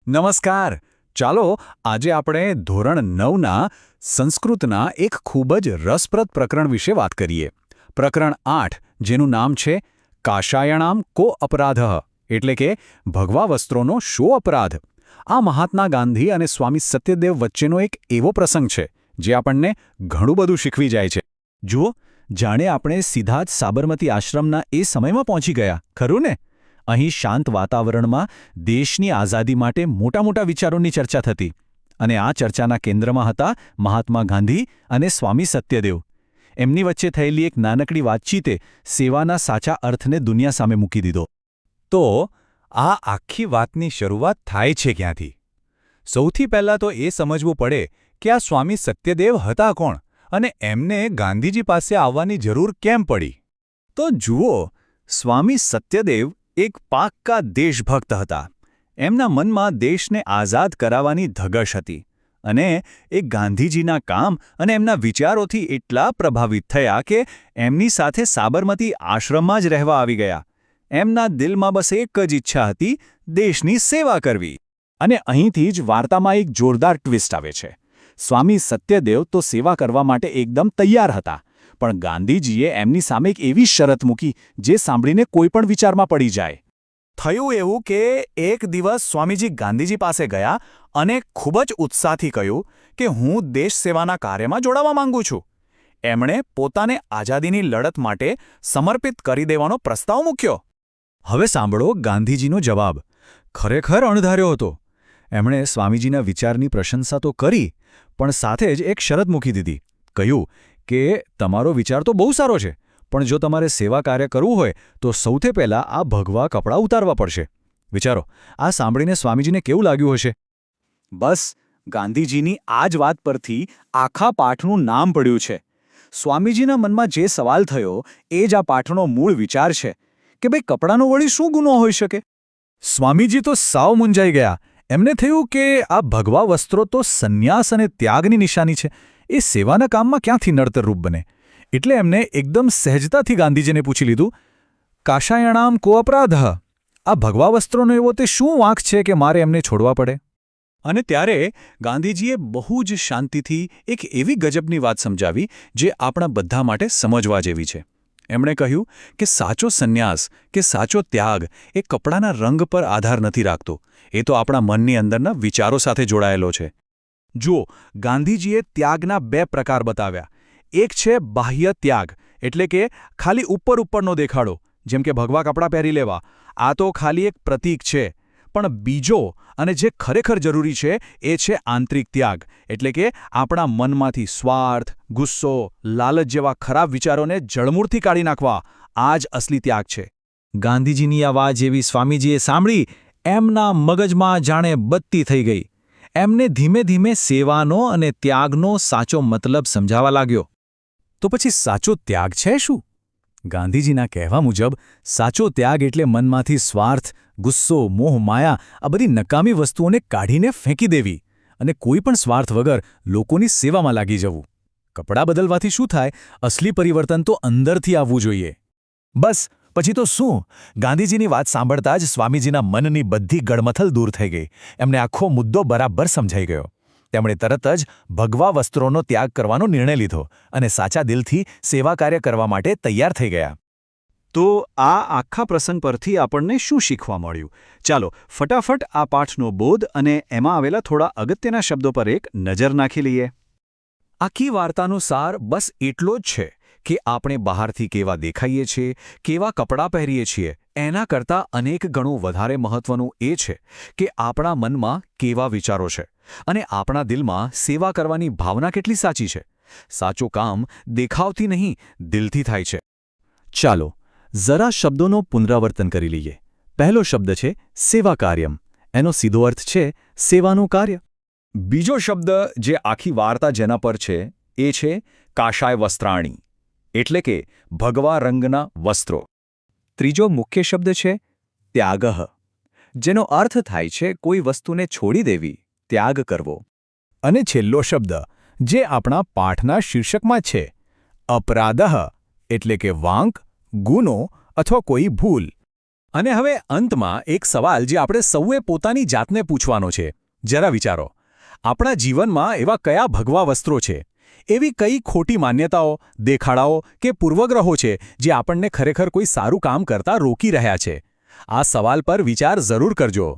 નમસ્કાર. ચાલો આજે આપણે ધોરણ 9ના સંસ્કૃતના એક ખૂબ જ રસપ્રદ પ્રકરણ વિશે વાત કરીએ. પ્રકરણ 8 જેનું નામ છે કાષાયણામ કો અપરાધઃ એટલે કે ભગવા વસ્ત્રોનો શો અપરાધ. આ મહાત્મા ગાંધી અને સ્વામી સત્યદેવ વચ્ચેનો એક એવો પ્રસંગ છે જે આપણને ઘણું બધું શીખવી જાય છે. જુઓ, જાણે આપણે સીધા જ સાબરમતી આશ્રમના એ સમયમાં પહોંચી ગયા, ખરું ને? અહીં શાંત વાતાવરણમાં દેશની આઝાદી માટે મોટા મોટા વિચારોની ચર્ચા થતી અને આ ચર્ચાના કેન્દ્રમાં હતા મહાત્મા ગાંધી અને સ્વામી સત્યદેવ. એમની વચ્ચે થયેલી એક નાનકડી વાતચીતે સેવાના સાચા અર્થને દુનિયા સામે મૂકી દીધો. તો આ આખી વાતની શરૂઆત થાય છે ક્યાંથી? સૌથી પહેલાં તો એ સમજવું પડે કે આ સ્વામી સત્યદેવ હતા કોણ અને એમને ગાંધીજી પાસે આવવાની જરૂર કેમ પડી. તો જુઓ, સ્વામી સત્યદેવ એક પાક્કા દેશભક્ત હતા. એમના મનમાં દેશને આઝાદ કરાવવાની ધગશ હતી અને એ ગાંધીજીના કામ અને એમના વિચારોથી એટલા પ્રભાવિત થયા કે એમની સાથે સાબરમતી આશ્રમમાં જ રહેવા આવી ગયા. એમના દિલમાં બસ એક જ ઈચ્છા હતી, દેશની સેવા કરવી. અને અહીંથી જ વાર્તામાં એક જોરદાર ટ્વિસ્ટ આવે છે. સ્વામી સત્યદેવ તો સેવા કરવા માટે એકદમ તૈયાર હતા, પણ ગાંધીજીએ એમની સામે એક એવી શરત મૂકી જે સાંભળીને કોઈ પણ વિચારમાં પડી જાય. થયું એવું કે એક દિવસ સ્વામીજી ગાંધીજી પાસે ગયા અને ખૂબ જ ઉત્સાહથી કહ્યું કે હું દેશ સેવાના કાર્યમાં જોડાવા માંગુ છું. એમણે પોતાને આઝાદીની લડત માટે સમર્પિત કરી દેવાનો પ્રસ્તાવ મૂક્યો. હવે સાંભળો ગાંધીજીનો જવાબ. ખરેખર અણધાર્યો હતો. એમણે સ્વામીજીના વિચારની પ્રશંસા તો કરી, પણ સાથે જ એક શરત મૂકી દીધી. કહ્યું કે તમારો વિચાર તો બહુ સારો છે, પણ જો તમારે સેવા કાર્ય કરવું હોય તો સૌથી પહેલાં આ ભગવા કપડાં ઉતારવા પડશે. વિચારો, આ સાંભળીને સ્વામીજીને કેવું લાગ્યું હશે? બસ, ગાંધીજીની આ જ વાત પરથી આખા પાઠનું નામ પડ્યું છે. સ્વામીજીના મનમાં જે સવાલ થયો એ જ આ પાઠનો મૂળ વિચાર છે કે ભાઈ, કપડાનો વળી શું ગુનો હોઈ શકે? સ્વામીજી તો સાવ મૂંઝાઈ ગયા. એમને થયું કે આ ભગવા વસ્ત્રો તો સંન્યાસ અને ત્યાગની નિશાની છે. એ સેવાના કામમાં ક્યાંથી નડતરરૂપ બને? એટલે એમને એકદમ સહેજતાથી ગાંધીજીને પૂછી લીધું, કાષાયણામ કો અપરાધઃ, આ ભગવા વસ્ત્રોનો એવો તે શું વાંક છે કે મારે એમને છોડવા પડે? અને ત્યારે ગાંધીજીએ બહુ જ શાંતિથી એક એવી ગજબની વાત સમજાવી જે આપણા બધા માટે સમજવા જેવી છે. એમણે કહ્યું કે સાચો સંન્યાસ કે સાચો ત્યાગ એ કપડાના રંગ પર આધાર નથી રાખતો, એ તો આપણા મનની અંદરના વિચારો સાથે જોડાયેલો છે. જુઓ, ગાંધીજીએ ત્યાગના બે પ્રકાર બતાવ્યા. એક છે બાહ્ય ત્યાગ, એટલે કે ખાલી ઉપરનો દેખાડો, જેમ કે ભગવા કપડાં પહેરી લેવા. આ તો ખાલી એક પ્રતીક છે. પણ બીજો અને જે ખરેખર જરૂરી છે એ છે આંતરિક ત્યાગ, એટલે કે આપણા મનમાંથી સ્વાર્થ, ગુસ્સો, લાલચ જેવા ખરાબ વિચારોને જળમૂળથી કાઢી નાખવા. આ જ અસલી ત્યાગ છે. ગાંધીજીની આ વાત જેવી સ્વામીજીએ સાંભળી, એમના મગજમાં જાણે બત્તી થઈ ગઈ. એમને ધીમે ધીમે સેવાનો અને ત્યાગનો સાચો મતલબ સમજાવવા લાગ્યો. તો પછી સાચો ત્યાગ છે શું? ગાંધીજીના કહેવા મુજબ સાચો ત્યાગ એટલે મનમાંથી સ્વાર્થ, ગુસ્સો, મોહ, માયા આ બધી નકામી વસ્તુઓને કાઢીને ફેંકી દેવી અને કોઈ પણ સ્વાર્થ વગર લોકોની સેવામાં લાગી જવું. કપડાં બદલવાથી શું થાય? અસલી પરિવર્તન તો અંદરથી આવવું જોઈએ. બસ, પછી તો શું? ગાંધીજીની વાત સાંભળતા જ સ્વામીજીના મનની બધી ગડમથલ દૂર થઈ ગઈ. એમને આખો મુદ્દો બરાબર સમજાઈ ગયો. તેમણે તરત જ ભગવા વસ્ત્રોનો ત્યાગ કરવાનો નિર્ણય લીધો અને સાચા દિલથી સેવા કાર્ય કરવા માટે તૈયાર થઈ ગયા. તો આ આખા પ્રસંગ પરથી આપણને શું શીખવા મળ્યું? ચાલો ફટાફટ આ પાઠનો બોધ અને એમાં આવેલા થોડા અગત્યના શબ્દો પર એક નજર નાખી લઈએ. આખી વાર્તાનો સાર બસ એટલો જ છે કે આપણે બહારથી કેવા દેખાઈએ છીએ, કેવા કપડાં પહેરીએ છીએ, એના કરતાં અનેક ગણું વધારે મહત્વનું એ છે કે આપણા મનમાં કેવા વિચારો છે અને આપણા દિલમાં સેવા કરવાની ભાવના કેટલી સાચી છે. સાચું કામ દેખાવથી નહીં, દિલથી થાય છે. ચાલો જરા શબ્દોનો પુનરાવર્તન કરી લઈએ. પહેલો શબ્દ છે સેવા કાર્યમ. એનો સીધો અર્થ છે સેવાનું કાર્ય. બીજો શબ્દ જે આખી વાર્તા જેના પર છે એ છે કાષાય વસ્ત્રાણી, એટલે કે ભગવા રંગના વસ્ત્રો. ત્રીજો મુખ્ય શબ્દ છે ત્યાગઃ, જેનો અર્થ થાય છે કોઈ વસ્તુને છોડી દેવી, ત્યાગ કરવો. અને છેલ્લો શબ્દ જે આપણા પાઠના શીર્ષકમાં છે અપરાધઃ, એટલે કે વાંક, ગુનો અથવા કોઈ ભૂલ. અને હવે અંતમાં એક સવાલ જે આપણે સૌએ પોતાની જાતને પૂછવાનો છે. જરા વિચારો, આપણા જીવનમાં એવા કયા ભગવા વસ્ત્રો છે, એવી કઈ ખોટી માન્યતાઓ, દેખાડાઓ કે પૂર્વગ્રહો છે જે આપણને ખરેખર કોઈ સારું કામ કરતા રોકી રહ્યા છે? આ સવાલ પર વિચાર જરૂર કરજો.